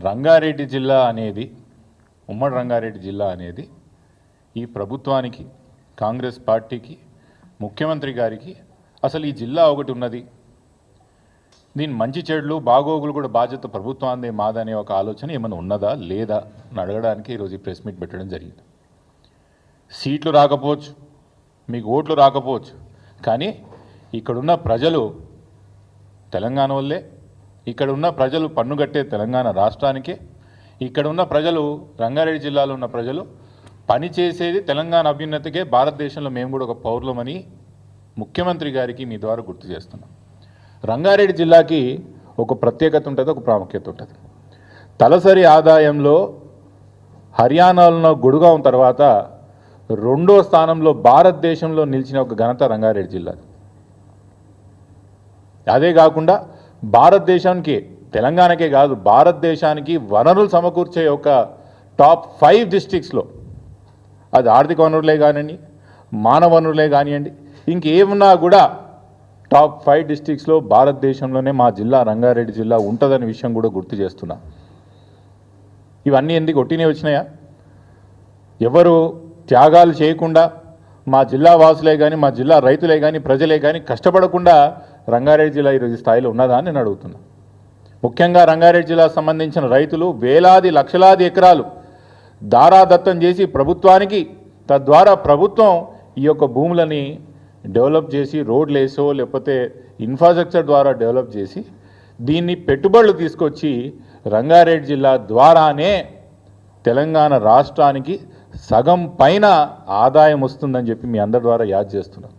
రంగారెడ్డి జిల్లా అనేది ఉమ్మడి రంగారెడ్డి జిల్లా అనేది ఈ ప్రభుత్వానికి కాంగ్రెస్ పార్టీకి ముఖ్యమంత్రి గారికి అసలు ఈ జిల్లా ఒకటి ఉన్నది, దీని మంచి చెడులు బాగోగులు కూడా బాధ్యత ప్రభుత్వాందే మాదనే ఒక ఆలోచన ఏమైనా ఉన్నదా లేదా అని అడగడానికి ఈరోజు ఈ ప్రెస్ మీట్ పెట్టడం జరిగింది. సీట్లు రాకపోవచ్చు, మీకు ఓట్లు రాకపోవచ్చు, కానీ ఇక్కడున్న ప్రజలు తెలంగాణ వాళ్ళే, ఇక్కడ ఉన్న ప్రజలు పన్నుగట్టే తెలంగాణ రాష్ట్రానికే, ఇక్కడ ఉన్న ప్రజలు రంగారెడ్డి జిల్లాలో ఉన్న ప్రజలు పనిచేసేది తెలంగాణ అభ్యున్నతికే, భారతదేశంలో మేము కూడా ఒక పౌరులమని ముఖ్యమంత్రి గారికి మీ ద్వారా గుర్తు చేస్తున్నాం. రంగారెడ్డి జిల్లాకి ఒక ప్రత్యేకత ఉంటుంది, ఒక ప్రాముఖ్యత ఉంటుంది. తలసరి ఆదాయంలో హర్యానాలో గుడుగాం తర్వాత రెండో స్థానంలో భారతదేశంలో నిలిచిన ఒక ఘనత రంగారెడ్డి జిల్లా. అదే కాకుండా భారతదేశానికి, తెలంగాణకే కాదు భారతదేశానికి వనరులు సమకూర్చే ఒక టాప్ 5 డిస్ట్రిక్ట్స్లో, అది ఆర్థిక వనరులే కానివ్వండి, మానవ వనరులే కానివ్వండి, ఇంకేమున్నా కూడా టాప్ 5 డిస్ట్రిక్ట్స్లో భారతదేశంలోనే మా జిల్లా రంగారెడ్డి జిల్లా ఉంటుందనే విషయం కూడా గుర్తు చేస్తున్నా. ఇవన్నీ ఎందుకు ఒట్టినే వచ్చినాయా? ఎవరు త్యాగాలు చేయకుండా మా జిల్లా వాసులే కానీ, మా జిల్లా రైతులే కానీ, ప్రజలే కానీ కష్టపడకుండా రంగారెడ్డి జిల్లా ఈరోజు స్థాయిలో ఉన్నదా అని నేను అడుగుతున్నా. ముఖ్యంగా రంగారెడ్డి జిల్లాకు సంబంధించిన రైతులు వేలాది లక్షలాది ఎకరాలు దారాదత్తం చేసి ప్రభుత్వానికి, తద్వారా ప్రభుత్వం ఈ యొక్క భూములని డెవలప్ చేసి రోడ్లు వేసో లేకపోతే ఇన్ఫ్రాస్ట్రక్చర్ ద్వారా డెవలప్ చేసి దీన్ని పెట్టుబడులు తీసుకొచ్చి రంగారెడ్డి జిల్లా ద్వారానే తెలంగాణ రాష్ట్రానికి సగం పైన ఆదాయం వస్తుందని చెప్పి మీ అందరి ద్వారా యాద్ చేస్తున్నాం.